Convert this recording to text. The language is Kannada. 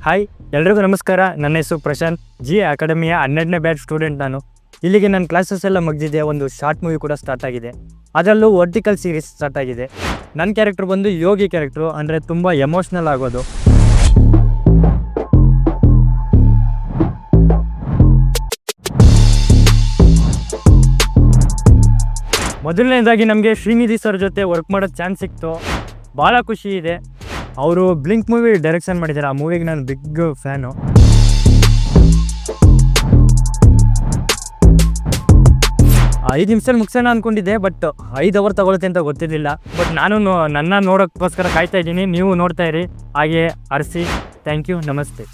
ಹಾಯ್, ಎಲ್ರಿಗೂ ನಮಸ್ಕಾರ. ನನ್ನ ಹೆಸರು ಪ್ರಶಾಂತ್. ಜಿ ಅಕಾಡೆಮಿಯ 12ನೇ ಬ್ಯಾಚ್ ಸ್ಟೂಡೆಂಟ್ ನಾನು. ಇಲ್ಲಿಗೆ ನನ್ನ ಕ್ಲಾಸಸ್ ಎಲ್ಲ ಮುಗಿದಿದೆ. ಒಂದು ಶಾರ್ಟ್ ಮೂವಿ ಕೂಡ ಸ್ಟಾರ್ಟ್ ಆಗಿದೆ. ಅದರಲ್ಲೂ ವರ್ಟಿಕಲ್ ಸೀರೀಸ್ ಸ್ಟಾರ್ಟ್ ಆಗಿದೆ. ನನ್ನ ಕ್ಯಾರೆಕ್ಟರ್ ಬಂದು ಯೋಗಿ ಕ್ಯಾರೆಕ್ಟ್ರು, ಅಂದರೆ ತುಂಬ ಎಮೋಷ್ನಲ್ ಆಗೋದು. ಮೊದಲನೇದಾಗಿ ನಮಗೆ ಶ್ರೀನಿಧಿ ಸರ್ ಜೊತೆ ವರ್ಕ್ ಮಾಡೋದು ಚಾನ್ಸ್ ಸಿಕ್ತು. ಭಾಳ ಖುಷಿ ಇದೆ. ಅವರು ಬ್ಲಿಂಕ್ ಮೂವಿ ಡೈರೆಕ್ಷನ್ ಮಾಡಿದ್ದಾರೆ. ಆ ಮೂವಿಗೆ ನಾನು ಬಿಗ್ ಫ್ಯಾನು. ಐದು ನಿಮಿಷದಲ್ಲಿ ಮುಗಿಸೋಣ ಅಂದ್ಕೊಂಡಿದ್ದೆ, ಬಟ್ 5 ಅವರ್ ತಗೊಳುತ್ತೆ ಅಂತ ಗೊತ್ತಿರಲಿಲ್ಲ. ಬಟ್ ನಾನು ನನ್ನ ನೋಡೋಕ್ಕೋಸ್ಕರ ಕಾಯ್ತಾ ಇದ್ದೀನಿ. ನೀವು ನೋಡ್ತಾ ಇರಿ, ಹಾಗೆ ಅರಸಿ. ಥ್ಯಾಂಕ್ ಯು, ನಮಸ್ತೆ.